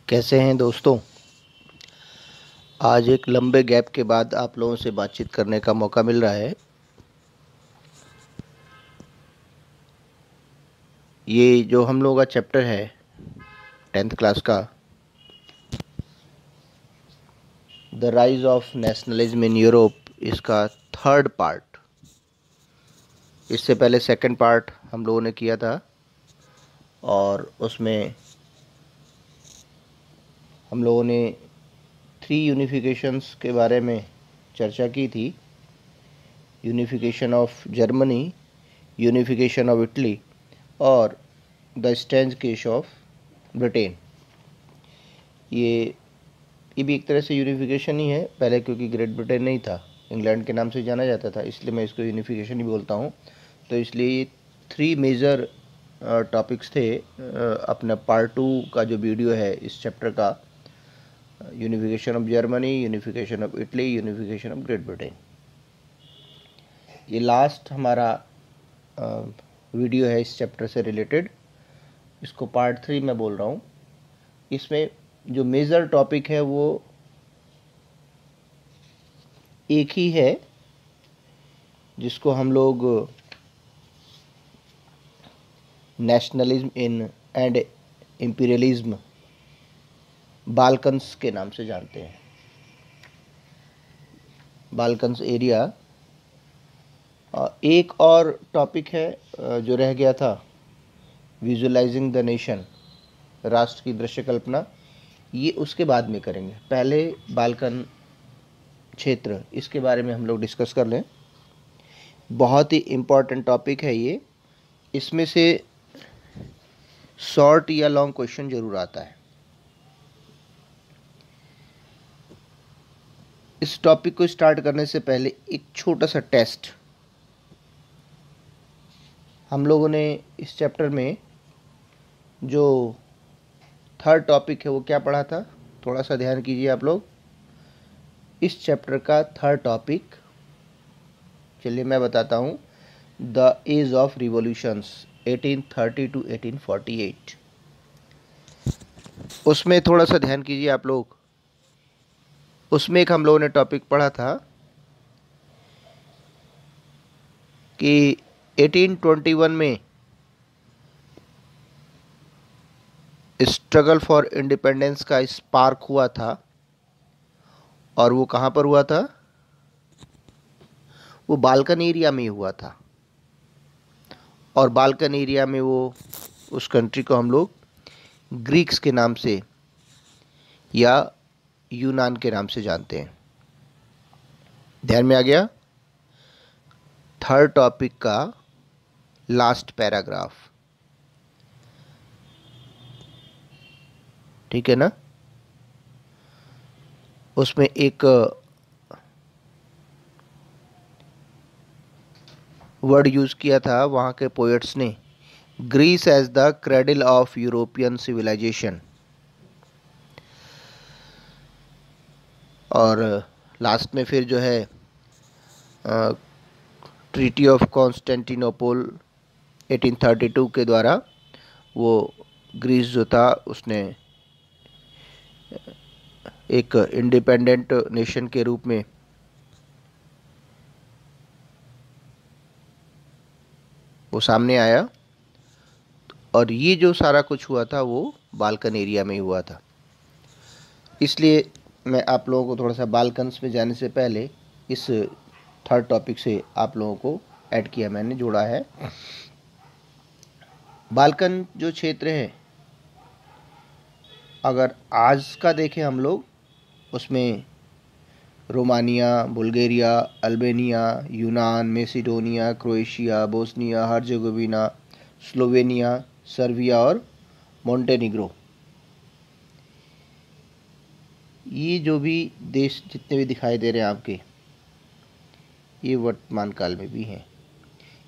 कैसे हैं दोस्तों। आज एक लंबे गैप के बाद आप लोगों से बातचीत करने का मौका मिल रहा है। ये जो हम लोगों का चैप्टर है 10th क्लास का, the rise of nationalism in Europe, इसका थर्ड पार्ट। इससे पहले सेकंड पार्ट हम लोगों ने किया था और उसमें हम लोगों ने 3 यूनिफिकेशंस के बारे में चर्चा की थी। Unification of Germany, unification of Italy और द स्टैंज केस ऑफ ब्रिटेन। ये भी एक तरह से यूनिफिकेशन ही है पहले, क्योंकि ग्रेट ब्रिटेन नहीं था, इंग्लैंड के नाम से जाना जाता था, इसलिए मैं इसको यूनिफिकेशन ही बोलता हूँ। तो इसलिए ये 3 मेजर टॉपिक्स थे। अपना पार्ट 2 का जो वीडियो है इस चैप्टर का, unification of Germany, unification of Italy, unification of great Britain, ये लास्ट हमारा वीडियो है इस चैप्टर से रिलेटेड। इसको पार्ट 3 मैं बोल रहा हूँ। इसमें जो मेजर टॉपिक है वो एक ही है, जिसको हम लोग nationalism in and imperialism Balkans के नाम से जानते हैं। Balkans area. एक और टॉपिक है जो रह गया था, विजुअलाइजिंग द नेशन, राष्ट्र की दृश्य कल्पना। ये उसके बाद में करेंगे, पहले बाल्कन क्षेत्र, इसके बारे में हम लोग डिस्कस कर लें। बहुत ही इम्पॉर्टेंट टॉपिक है ये। इसमें से शॉर्ट या लॉन्ग क्वेश्चन जरूर आता है। इस टॉपिक को स्टार्ट करने से पहले एक छोटा सा टेस्ट। हम लोगों ने इस चैप्टर में जो थर्ड टॉपिक है वो क्या पढ़ा था, थोड़ा सा ध्यान कीजिए आप लोग। इस चैप्टर का थर्ड टॉपिक, चलिए मैं बताता हूँ, the age of revolutions 1830 to 1848। उसमें थोड़ा सा ध्यान कीजिए आप लोग। उसमें एक हम लोगों ने टॉपिक पढ़ा था कि 1821 में स्ट्रगल फॉर इंडिपेंडेंस का स्पार्क हुआ था, और वो कहाँ पर हुआ था? वो बाल्कन एरिया में हुआ था। और बाल्कन एरिया में वो उस कंट्री को हम लोग ग्रीक्स के नाम से या यूनान के नाम से जानते हैं। ध्यान में आ गया? थर्ड टॉपिक का लास्ट पैराग्राफ, ठीक है ना? उसमें एक वर्ड यूज़ किया था वहाँ के पोएट्स ने, Greece as the cradle of European civilisation. और लास्ट में फिर जो है ट्रीटी ऑफ कॉन्स्टेंटिनोपल 1832 के द्वारा वो ग्रीस जो था उसने एक इंडिपेंडेंट नेशन के रूप में वो सामने आया। और ये जो सारा कुछ हुआ था वो बाल्कन एरिया में ही हुआ था। इसलिए मैं आप लोगों को थोड़ा सा बाल्कन्स में जाने से पहले इस थर्ड टॉपिक से आप लोगों को ऐड किया, मैंने जोड़ा है। बाल्कन जो क्षेत्र है, अगर आज का देखें हम लोग, उसमें रोमानिया, बुल्गारिया, अल्बानिया, यूनान, Macedonia, Croatia, Bosnia Herzegovina, Slovenia, Serbia और मोंटेनिग्रो, ये जो भी देश जितने भी दिखाई दे रहे हैं आपके, ये वर्तमान काल में भी हैं।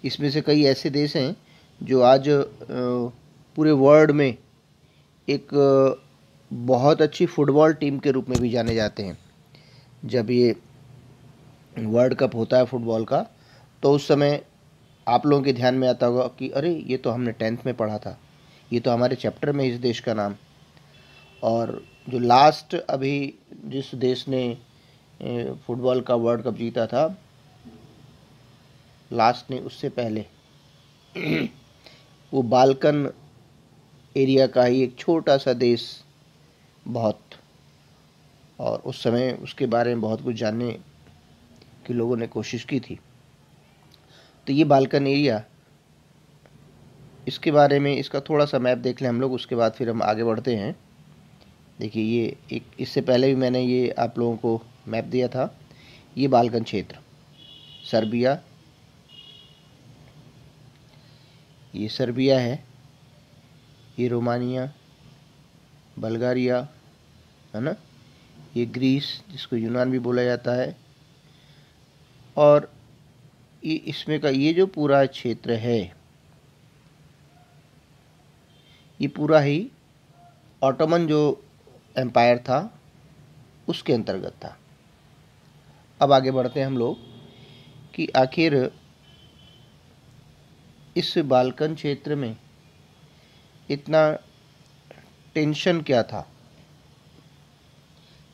इसमें से कई ऐसे देश हैं जो आज पूरे वर्ल्ड में एक बहुत अच्छी फुटबॉल टीम के रूप में भी जाने जाते हैं। जब ये वर्ल्ड कप होता है फुटबॉल का, तो उस समय आप लोगों के ध्यान में आता होगा कि अरे ये तो हमने 10th में पढ़ा था, ये तो हमारे चैप्टर में इस देश का नाम। और जो लास्ट अभी जिस देश ने फुटबॉल का वर्ल्ड कप जीता था, लास्ट नहीं उससे पहले वो बाल्कन एरिया का ही एक छोटा सा देश, बहुत, और उस समय उसके बारे में बहुत कुछ जानने की लोगों ने कोशिश की थी। तो ये बाल्कन एरिया, इसके बारे में इसका थोड़ा सा मैप देख लें हम लोग, उसके बाद फिर हम आगे बढ़ते हैं। देखिए ये एक, इससे पहले भी मैंने ये आप लोगों को मैप दिया था। ये बाल्कन क्षेत्र, सर्बिया, ये सर्बिया है, ये रोमानिया, बल्गारिया, है ना, ये ग्रीस जिसको यूनान भी बोला जाता है, और ये इसमें का ये जो पूरा क्षेत्र है, ये पूरा ही ऑटोमन जो एम्पायर था उसके अंतर्गत था। अब आगे बढ़ते हैं हम लोग कि आखिर इस बाल्कन क्षेत्र में इतना टेंशन क्या था,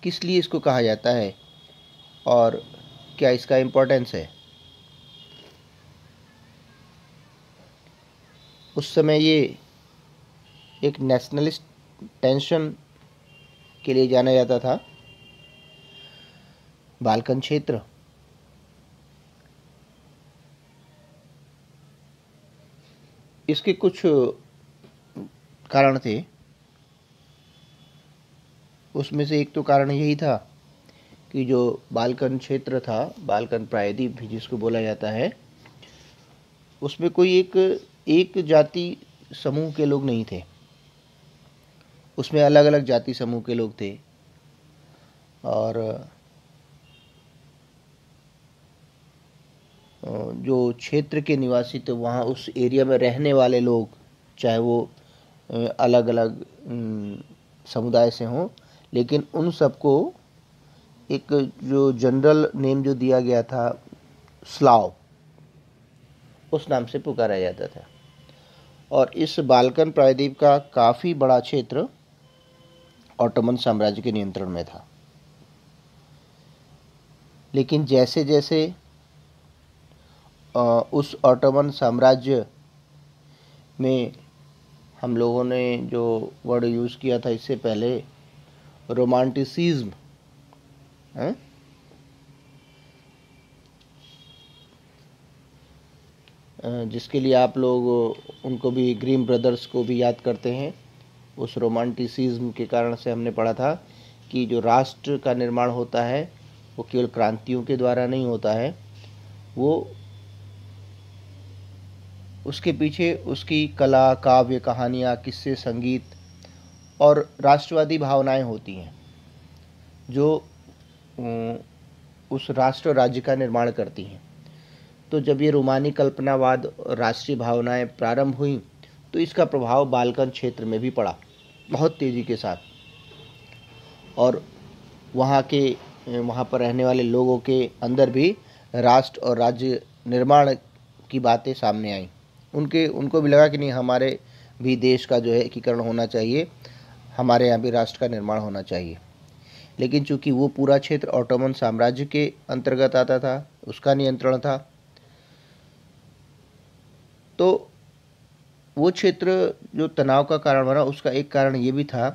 किस लिए इसको कहा जाता है और क्या इसका इम्पोर्टेंस है। उस समय ये एक नेशनलिस्ट टेंशन के लिए जाना जाता था, बाल्कन क्षेत्र। इसके कुछ कारण थे, उसमें से एक तो कारण यही था कि जो बाल्कन क्षेत्र था, बाल्कन प्रायद्वीप भी जिसको बोला जाता है, उसमें कोई एक जाति समूह के लोग नहीं थे, उसमें अलग अलग जाति समूह के लोग थे। और जो क्षेत्र के निवासी थे, वहाँ उस एरिया में रहने वाले लोग, चाहे वो अलग अलग समुदाय से हों, लेकिन उन सबको एक जो जनरल नेम जो दिया गया था, स्लाव, उस नाम से पुकारा जाता था। और इस बाल्कन प्रायद्वीप का काफ़ी बड़ा क्षेत्र ऑटोमन साम्राज्य के नियंत्रण में था। लेकिन जैसे जैसे उस ऑटोमन साम्राज्य में, हम लोगों ने जो वर्ड यूज़ किया था इससे पहले, रोमांटिसिज्म, जिसके लिए आप लोग उनको भी, ग्रीम ब्रदर्स को भी याद करते हैं। उस रोमांटिसिज्म के कारण से हमने पढ़ा था कि जो राष्ट्र का निर्माण होता है वो केवल क्रांतियों के द्वारा नहीं होता है, वो उसके पीछे उसकी कला, काव्य, कहानियाँ, किस्से, संगीत और राष्ट्रवादी भावनाएं होती हैं जो उस राष्ट्र राज्य का निर्माण करती हैं। तो जब ये रोमानी कल्पनावाद, राष्ट्रीय भावनाएं प्रारंभ हुई, तो इसका प्रभाव बाल्कन क्षेत्र में भी पड़ा बहुत तेज़ी के साथ, और वहाँ पर रहने वाले लोगों के अंदर भी राष्ट्र और राज्य निर्माण की बातें सामने आईं। उनको भी लगा कि नहीं, हमारे भी देश का जो है एकीकरण होना चाहिए, हमारे यहाँ भी राष्ट्र का निर्माण होना चाहिए। लेकिन चूंकि वो पूरा क्षेत्र ऑटोमन साम्राज्य के अंतर्गत आता था, उसका नियंत्रण था, तो वो क्षेत्र जो तनाव का कारण बना, उसका एक कारण ये भी था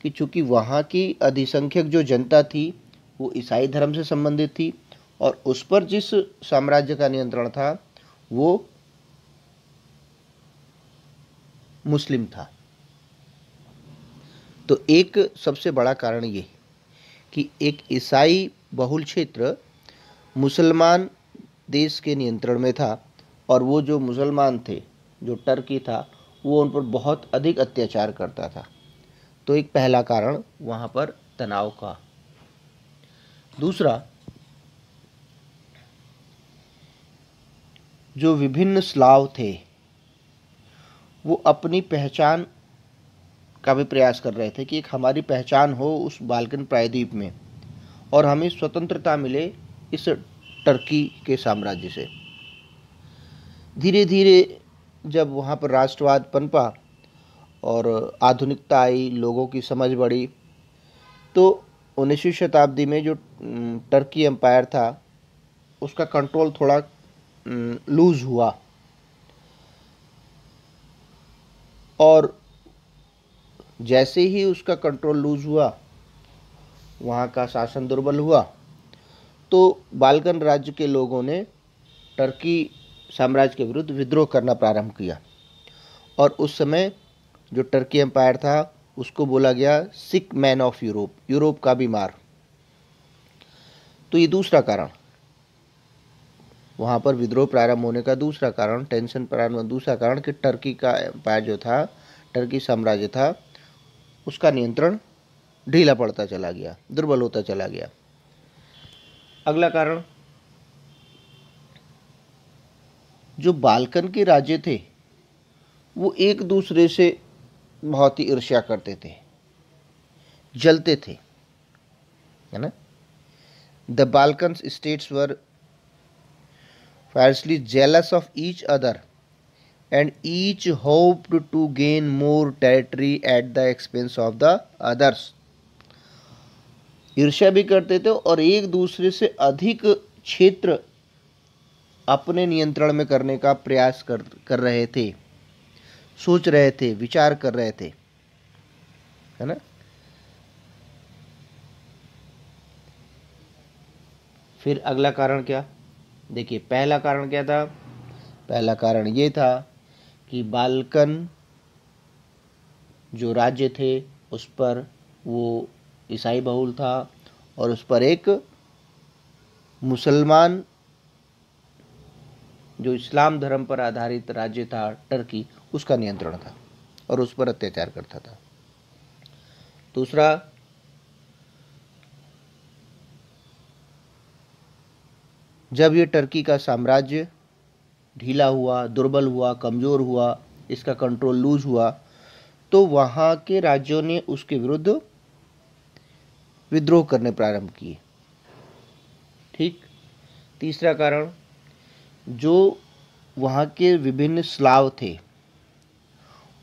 कि चूंकि वहाँ की अधिसंख्यक जो जनता थी वो ईसाई धर्म से संबंधित थी, और उस पर जिस साम्राज्य का नियंत्रण था वो मुस्लिम था। तो एक सबसे बड़ा कारण ये कि एक ईसाई बहुल क्षेत्र मुसलमान देश के नियंत्रण में था, और वो जो मुसलमान थे, जो टर्की था, वो उन पर बहुत अधिक अत्याचार करता था। तो एक पहला कारण वहाँ पर तनाव का। दूसरा, जो विभिन्न स्लाव थे वो अपनी पहचान का भी प्रयास कर रहे थे कि एक हमारी पहचान हो उस बाल्कन प्रायद्वीप में, और हमें स्वतंत्रता मिले इस टर्की के साम्राज्य से। धीरे धीरे जब वहाँ पर राष्ट्रवाद पनपा और आधुनिकता आई, लोगों की समझ बढ़ी। तो 19वीं शताब्दी में जो टर्की एम्पायर था उसका कंट्रोल थोड़ा लूज़ हुआ और जैसे ही उसका कंट्रोल लूज़ हुआ, वहाँ का शासन दुर्बल हुआ, तो बाल्कन राज्य के लोगों ने टर्की साम्राज्य के विरुद्ध विद्रोह करना प्रारंभ किया। और उस समय जो टर्की एम्पायर था उसको बोला गया सिक मैन ऑफ यूरोप, यूरोप का बीमार। तो ये दूसरा कारण, वहाँ पर विद्रोह प्रारंभ होने का दूसरा कारण, टेंशन प्रारंभ होने का दूसरा कारण कि टर्की का एम्पायर जो था, टर्की साम्राज्य था, उसका नियंत्रण ढीला पड़ता चला गया, दुर्बल होता चला गया। अगला कारण, जो बाल्कन के राज्य थे वो एक दूसरे से बहुत ही ईर्ष्या करते थे, जलते थे, है ना। The Balkan states were fiercely jealous of each other and each hoped to gain more territory at the expense of the others। ईर्ष्या भी करते थे और एक दूसरे से अधिक क्षेत्र अपने नियंत्रण में करने का प्रयास कर रहे थे, सोच रहे थे, विचार कर रहे थे, है ना। फिर अगला कारण क्या, देखिए पहला कारण क्या था। पहला कारण ये था कि बाल्कन जो राज्य थे उस पर वो ईसाई बहुल था और उस पर एक मुसलमान जो इस्लाम धर्म पर आधारित राज्य था टर्की, उसका नियंत्रण था और उस पर अत्याचार करता था। दूसरा, जब ये टर्की का साम्राज्य ढीला हुआ, दुर्बल हुआ, कमज़ोर हुआ, इसका कंट्रोल लूज हुआ, तो वहाँ के राज्यों ने उसके विरुद्ध विद्रोह करने प्रारंभ किए। ठीक। तीसरा कारण, जो वहाँ के विभिन्न स्लाव थे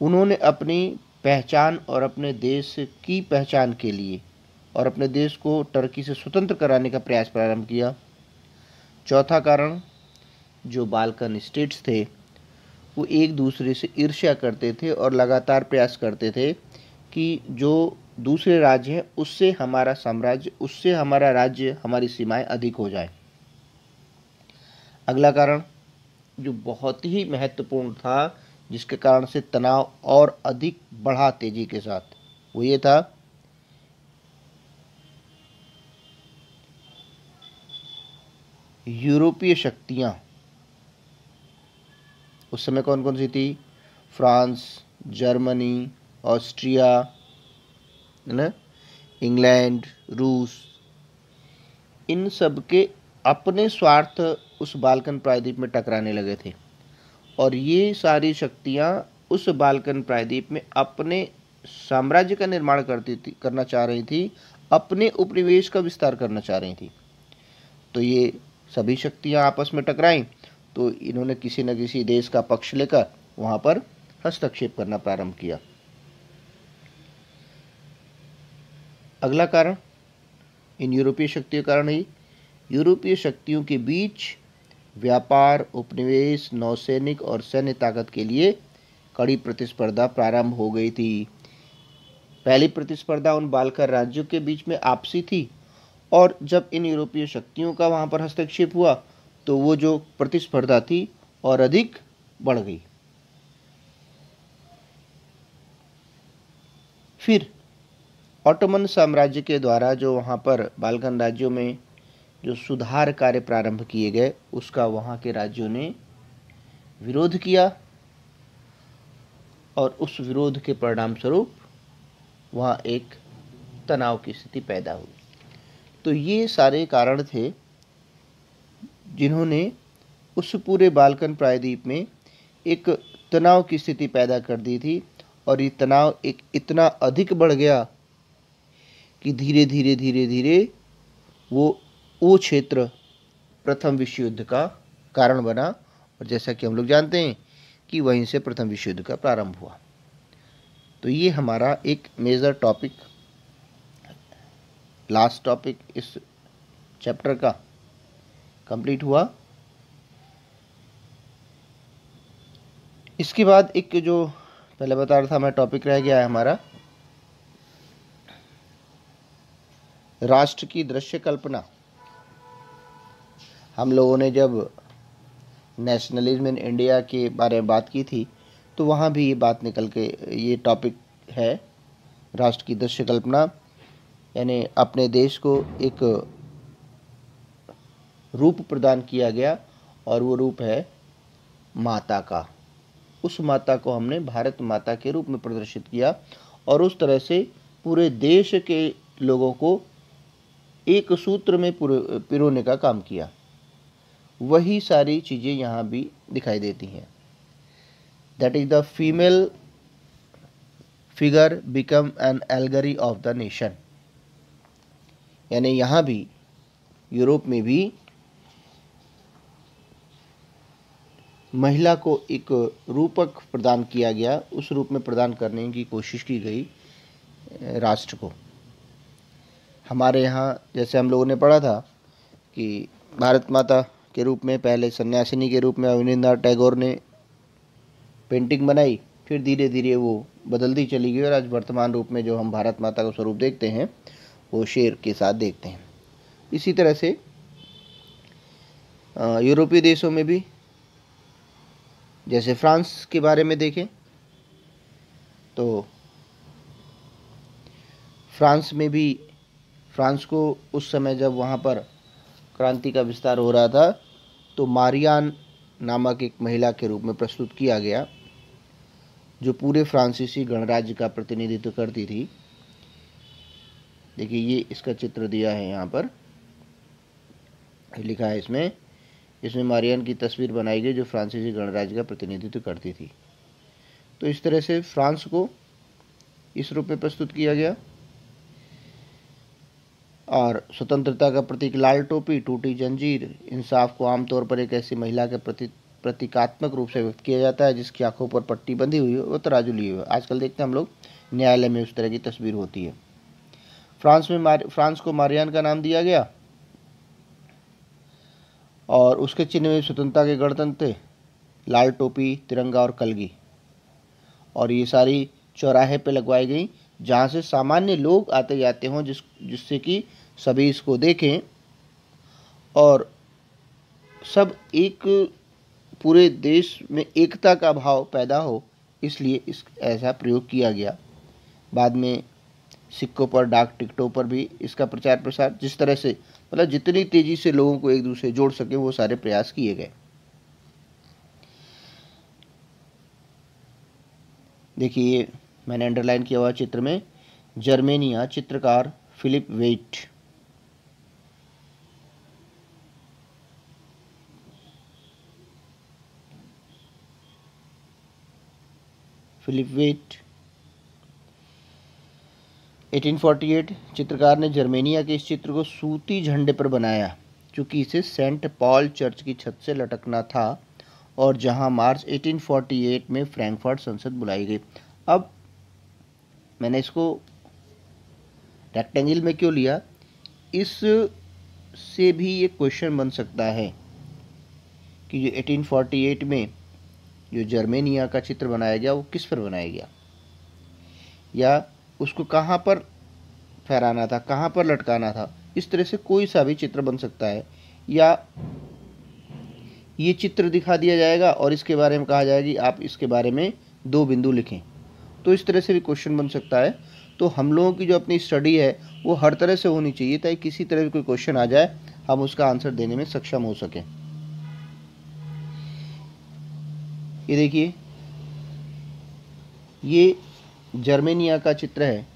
उन्होंने अपनी पहचान और अपने देश की पहचान के लिए और अपने देश को टर्की से स्वतंत्र कराने का प्रयास प्रारंभ किया। चौथा कारण, जो बाल्कन स्टेट्स थे वो एक दूसरे से ईर्ष्या करते थे और लगातार प्रयास करते थे कि जो दूसरे राज्य हैं उससे हमारा साम्राज्य, उससे हमारा राज्य, हमारी सीमाएं अधिक हो जाए। अगला कारण जो बहुत ही महत्वपूर्ण था, जिसके कारण से तनाव और अधिक बढ़ा तेजी के साथ, वो ये था यूरोपीय शक्तियाँ। उस समय कौन कौन सी थी, फ्रांस, जर्मनी, ऑस्ट्रिया, है ना, इंग्लैंड, रूस, इन सब के अपने स्वार्थ उस बाल्कन प्रायद्वीप में टकराने लगे थे और ये सारी शक्तियाँ उस बाल्कन प्रायद्वीप में अपने साम्राज्य का निर्माण करना चाह रही थी, अपने उपनिवेश का विस्तार करना चाह रही थी। तो ये सभी शक्तियाँ आपस में टकराईं तो इन्होंने किसी न किसी देश का पक्ष लेकर वहाँ पर हस्तक्षेप करना प्रारंभ किया। अगला कारण इन यूरोपीय शक्तियों के कारण ही यूरोपीय शक्तियों के बीच व्यापार, उपनिवेश, नौसैनिक और सैन्य ताकत के लिए कड़ी प्रतिस्पर्धा प्रारंभ हो गई थी। पहली प्रतिस्पर्धा उन बाल्कन राज्यों के बीच में आपसी थी और जब इन यूरोपीय शक्तियों का वहाँ पर हस्तक्षेप हुआ तो वो जो प्रतिस्पर्धा थी और अधिक बढ़ गई। फिर ऑटोमन साम्राज्य के द्वारा जो वहाँ पर बाल्कन राज्यों में जो सुधार कार्य प्रारंभ किए गए उसका वहाँ के राज्यों ने विरोध किया और उस विरोध के परिणाम स्वरूप वहाँ एक तनाव की स्थिति पैदा हुई। तो ये सारे कारण थे जिन्होंने उस पूरे बाल्कन प्रायद्वीप में एक तनाव की स्थिति पैदा कर दी थी और ये तनाव एक इतना अधिक बढ़ गया कि धीरे धीरे धीरे धीरे वो क्षेत्र प्रथम विश्व युद्ध का कारण बना और जैसा कि हम लोग जानते हैं कि वहीं से प्रथम विश्व युद्ध का प्रारंभ हुआ। तो ये हमारा एक मेजर टॉपिक, लास्ट टॉपिक इस चैप्टर का कंप्लीट हुआ। इसके बाद एक जो पहले बता रहा था मैं टॉपिक रह गया है हमारा राष्ट्र की दृश्य कल्पना। हम लोगों ने जब नेशनलिज्म इन इंडिया के बारे में बात की थी तो वहाँ भी ये बात निकल के ये टॉपिक है, राष्ट्र की दृश्य कल्पना, यानी अपने देश को एक रूप प्रदान किया गया और वो रूप है माता का। उस माता को हमने भारत माता के रूप में प्रदर्शित किया और उस तरह से पूरे देश के लोगों को एक सूत्र में पिरोने का काम किया। वही सारी चीज़ें यहाँ भी दिखाई देती हैं। That is the female figure become an allegory of the nation, यानी यहाँ भी यूरोप में भी महिला को एक रूपक प्रदान किया गया, उस रूप में प्रदान करने की कोशिश की गई राष्ट्र को। हमारे यहाँ जैसे हम लोगों ने पढ़ा था कि भारत माता के रूप में पहले सन्यासिनी के रूप में रविंद्रनाथ टैगोर ने पेंटिंग बनाई, फिर धीरे धीरे वो बदलती चली गई और आज वर्तमान रूप में जो हम भारत माता का स्वरूप देखते हैं वो शेर के साथ देखते हैं। इसी तरह से यूरोपीय देशों में भी, जैसे फ्रांस के बारे में देखें तो फ्रांस में भी, फ्रांस को उस समय जब वहाँ पर क्रांति का विस्तार हो रहा था तो मारियान नामक एक महिला के रूप में प्रस्तुत किया गया जो पूरे फ्रांसीसी गणराज्य का प्रतिनिधित्व करती थी। देखिए ये इसका चित्र दिया है, यहाँ पर लिखा है इसमें मारियान की तस्वीर बनाई गई जो फ्रांसीसी गणराज्य का प्रतिनिधित्व करती थी। तो इस तरह से फ्रांस को इस रूप में प्रस्तुत किया गया। और स्वतंत्रता का प्रतीक लाल टोपी, टूटी जंजीर, इंसाफ को आमतौर पर एक ऐसी महिला के प्रतीकात्मक रूप से व्यक्त किया जाता है जिसकी आंखों पर पट्टी बंधी हुई हो, वो तराजू लिए हुए। आजकल देखते हैं हम लोग न्यायालय में उस तरह की तस्वीर होती है। फ्रांस को मारियान का नाम दिया गया और उसके चिन्ह में स्वतंत्रता के गणतंत्र थे, लाल टोपी, तिरंगा और कलगी, और ये सारी चौराहे पे लगवाई गई जहाँ से सामान्य लोग आते जाते हों, जिससे कि सभी इसको देखें और सब एक पूरे देश में एकता का भाव पैदा हो, इसलिए इस ऐसा प्रयोग किया गया। बाद में सिक्कों पर, डाक टिकटों पर भी इसका प्रचार प्रसार, जिस तरह से मतलब जितनी तेजी से लोगों को एक दूसरे जोड़ सके वो सारे प्रयास किए गए। देखिए मैंने अंडरलाइन किया हुआ चित्र में जर्मेनिया, चित्रकार फिलिप वेट। फिलिप वेट 1848 चित्रकार ने जर्मेनिया के इस चित्र को सूती झंडे पर बनाया, चूँकि इसे सेंट पॉल चर्च की छत से लटकना था और जहां मार्च 1848 में फ्रैंकफर्ट संसद बुलाई गई। अब मैंने इसको रेक्टेंगल में क्यों लिया, इस से भी ये क्वेश्चन बन सकता है कि जो 1848 में जो जर्मेनिया का चित्र बनाया गया वो किस पर बनाया गया, या उसको कहाँ पर फहराना था, कहाँ पर लटकाना था। इस तरह से कोई सा भी चित्र बन सकता है, या ये चित्र दिखा दिया जाएगा और इसके बारे में कहा जाएगा कि आप इसके बारे में 2 बिंदु लिखें, तो इस तरह से भी क्वेश्चन बन सकता है। तो हम लोगों की जो अपनी स्टडी है वो हर तरह से होनी चाहिए ताकि किसी तरह का कोई क्वेश्चन आ जाए हम उसका आंसर देने में सक्षम हो सकें। ये देखिए ये जर्मेनिया का चित्र है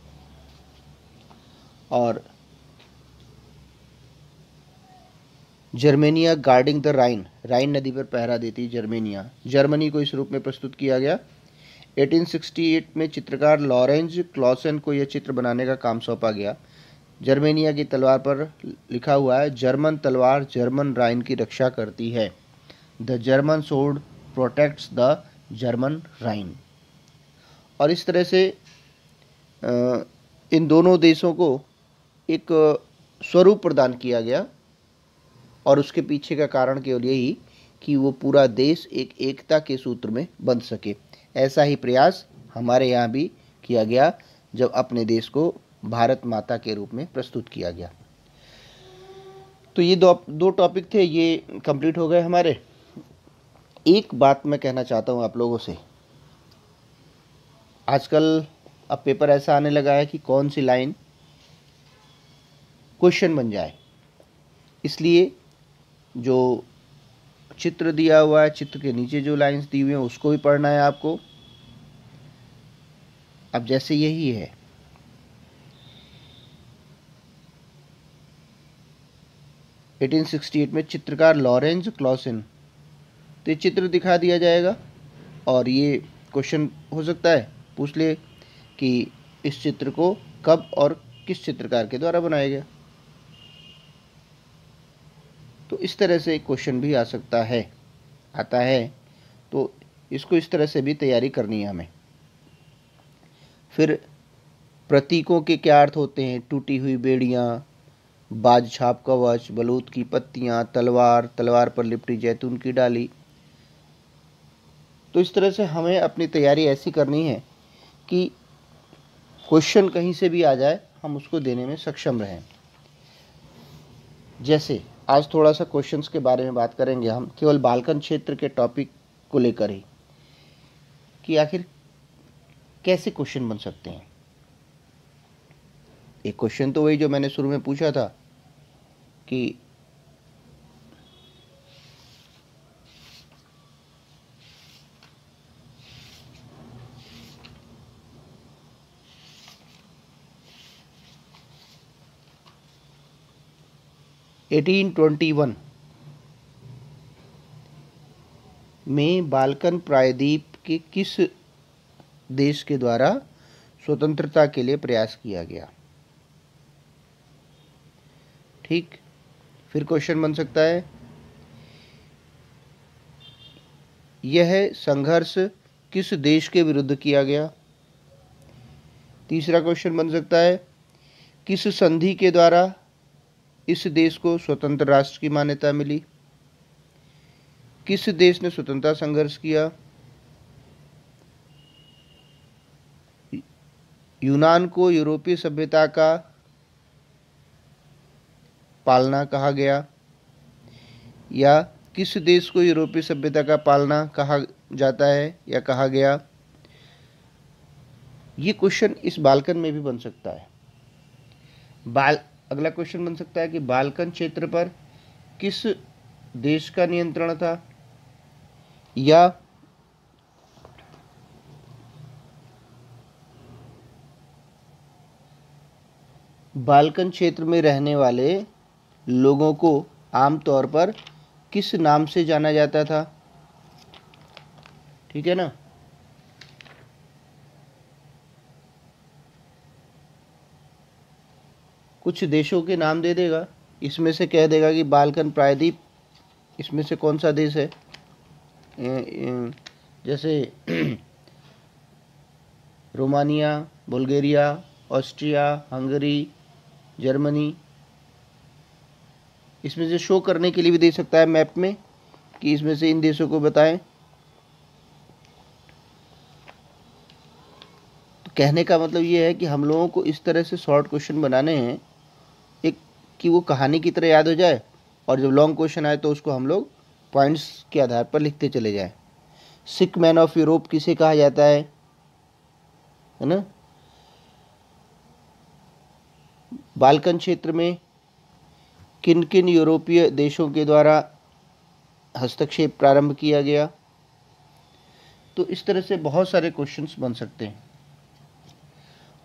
और जर्मेनिया गार्डिंग द राइन नदी पर पहरा देती जर्मेनिया, जर्मनी को इस रूप में प्रस्तुत किया गया। 1868 में चित्रकार लॉरेंज क्लॉसन को यह चित्र बनाने का काम सौंपा गया। जर्मेनिया की तलवार पर लिखा हुआ है, जर्मन तलवार जर्मन राइन की रक्षा करती है, the German sword protects the German Rhine. और इस तरह से इन दोनों देशों को एक स्वरूप प्रदान किया गया और उसके पीछे का कारण केवल यही कि वो पूरा देश एक एकता के सूत्र में बंध सके। ऐसा ही प्रयास हमारे यहाँ भी किया गया जब अपने देश को भारत माता के रूप में प्रस्तुत किया गया। तो ये दो टॉपिक थे, ये कंप्लीट हो गए हमारे। एक बात मैं कहना चाहता हूँ आप लोगों से, आजकल अब पेपर ऐसा आने लगा है कि कौन सी लाइन क्वेश्चन बन जाए, इसलिए जो चित्र दिया हुआ है, चित्र के नीचे जो लाइंस दी हुई हैं उसको भी पढ़ना है आपको। अब जैसे यही है, एटीन 1868 में चित्रकार लॉरेंस क्लॉसन, तो ये चित्र दिखा दिया जाएगा और ये क्वेश्चन हो सकता है पूछ ले कि इस चित्र को कब और किस चित्रकार के द्वारा बनाया गया। तो इस तरह से क्वेश्चन भी आ सकता है, आता है, तो इसको इस तरह से भी तैयारी करनी है हमें। फिर प्रतीकों के क्या अर्थ होते हैं, टूटी हुई बेड़ियाँ, बाज छाप कवच, बलूत की पत्तियाँ, तलवार, तलवार पर लिपटी जैतून की डाली। तो इस तरह से हमें अपनी तैयारी ऐसी करनी है कि क्वेश्चन कहीं से भी आ जाए हम उसको देने में सक्षम रहें। जैसे आज थोड़ा सा क्वेश्चंस के बारे में बात करेंगे हम, केवल बाल्कन क्षेत्र के टॉपिक को लेकर ही, कि आखिर कैसे क्वेश्चन बन सकते हैं। एक क्वेश्चन तो वही जो मैंने शुरू में पूछा था कि एटीन 21 में बाल्कन प्रायद्वीप के किस देश के द्वारा स्वतंत्रता के लिए प्रयास किया गया। ठीक, फिर क्वेश्चन बन सकता है, यह संघर्ष किस देश के विरुद्ध किया गया। तीसरा क्वेश्चन बन सकता है, किस संधि के द्वारा इस देश को स्वतंत्र राष्ट्र की मान्यता मिली। किस देश ने स्वतंत्रता संघर्ष किया। यूनान को यूरोपीय सभ्यता का पालना कहा गया, या किस देश को यूरोपीय सभ्यता का पालना कहा जाता है या कहा गया। ये क्वेश्चन इस बाल्कन में भी बन सकता है। अगला क्वेश्चन बन सकता है कि बाल्कन क्षेत्र पर किस देश का नियंत्रण था, या बाल्कन क्षेत्र में रहने वाले लोगों को आमतौर पर किस नाम से जाना जाता था। ठीक है ना। कुछ देशों के नाम दे देगा, इसमें से कह देगा कि बाल्कन प्रायद्वीप इसमें से कौन सा देश है। जैसे Romania, Bulgaria, Austria, Hungary, Germany, इसमें से शो करने के लिए भी दे सकता है मैप में कि इसमें से इन देशों को बताएं। तो कहने का मतलब ये है कि हम लोगों को इस तरह से शॉर्ट क्वेश्चन बनाने हैं, एक कि वो कहानी की तरह याद हो जाए, और जब लॉन्ग क्वेश्चन आए तो उसको हम लोग पॉइंट्स के आधार पर लिखते चले जाएं। सिक मैन ऑफ यूरोप किसे कहा जाता है ना। बाल्कन क्षेत्र में किन किन यूरोपीय देशों के द्वारा हस्तक्षेप प्रारंभ किया गया। तो इस तरह से बहुत सारे क्वेश्चंस बन सकते हैं।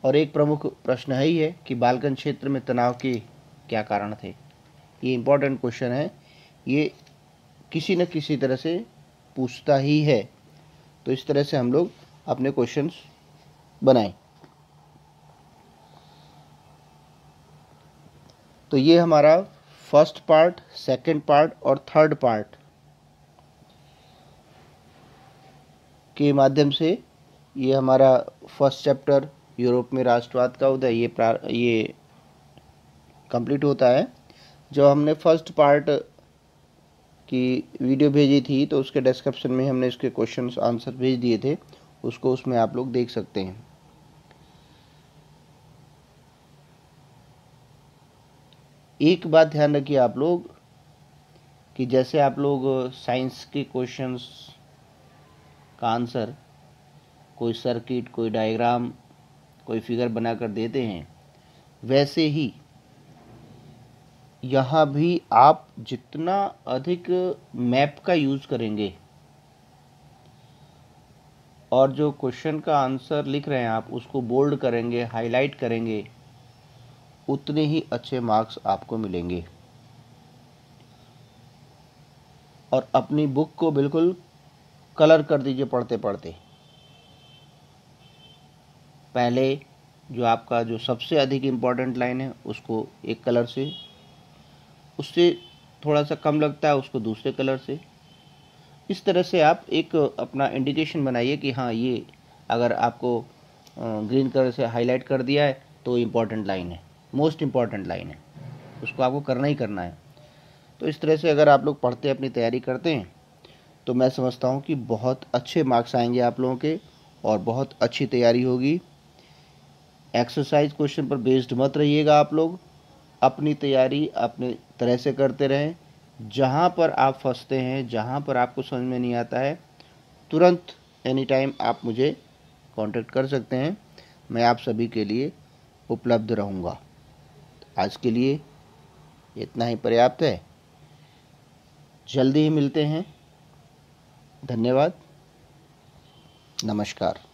और एक प्रमुख प्रश्न है ही है कि बाल्कन क्षेत्र में तनाव के क्या कारण थे। ये इम्पोर्टेंट क्वेश्चन है, ये किसी न किसी तरह से पूछता ही है। तो इस तरह से हम लोग अपने क्वेश्चंस बनाएं। तो ये हमारा फर्स्ट पार्ट, सेकंड पार्ट और थर्ड पार्ट के माध्यम से ये हमारा फर्स्ट चैप्टर यूरोप में राष्ट्रवाद का उदय, ये कंप्लीट होता है। जो हमने फर्स्ट पार्ट की वीडियो भेजी थी तो उसके डिस्क्रिप्शन में हमने इसके क्वेश्चंस आंसर भेज दिए थे, उसको उसमें आप लोग देख सकते हैं। एक बात ध्यान रखिए आप लोग कि जैसे आप लोग साइंस के क्वेश्चंस का आंसर कोई सर्किट, कोई डायग्राम, कोई फिगर बनाकर देते हैं, वैसे ही यहाँ भी आप जितना अधिक मैप का यूज़ करेंगे और जो क्वेश्चन का आंसर लिख रहे हैं आप उसको बोल्ड करेंगे, हाईलाइट करेंगे, उतने ही अच्छे मार्क्स आपको मिलेंगे। और अपनी बुक को बिल्कुल कलर कर दीजिए पढ़ते पढ़ते। पहले जो आपका जो सबसे अधिक इम्पोर्टेंट लाइन है उसको एक कलर से, उससे थोड़ा सा कम लगता है उसको दूसरे कलर से। इस तरह से आप एक अपना इंडिकेशन बनाइए कि हाँ, ये अगर आपको ग्रीन कलर से हाईलाइट कर दिया है तो इम्पॉर्टेंट लाइन है, मोस्ट इम्पॉर्टेंट लाइन है, उसको आपको करना ही करना है। तो इस तरह से अगर आप लोग पढ़ते अपनी तैयारी करते हैं तो मैं समझता हूँ कि बहुत अच्छे मार्क्स आएंगे आप लोगों के और बहुत अच्छी तैयारी होगी। एक्सरसाइज क्वेश्चन पर बेस्ड मत रहिएगा आप लोग, अपनी तैयारी अपनी तरह से करते रहें। जहाँ पर आप फंसते हैं, जहाँ पर आपको समझ में नहीं आता है, तुरंत एनी टाइम आप मुझे कांटेक्ट कर सकते हैं, मैं आप सभी के लिए उपलब्ध रहूँगा। आज के लिए इतना ही पर्याप्त है। जल्दी ही मिलते हैं। धन्यवाद। नमस्कार।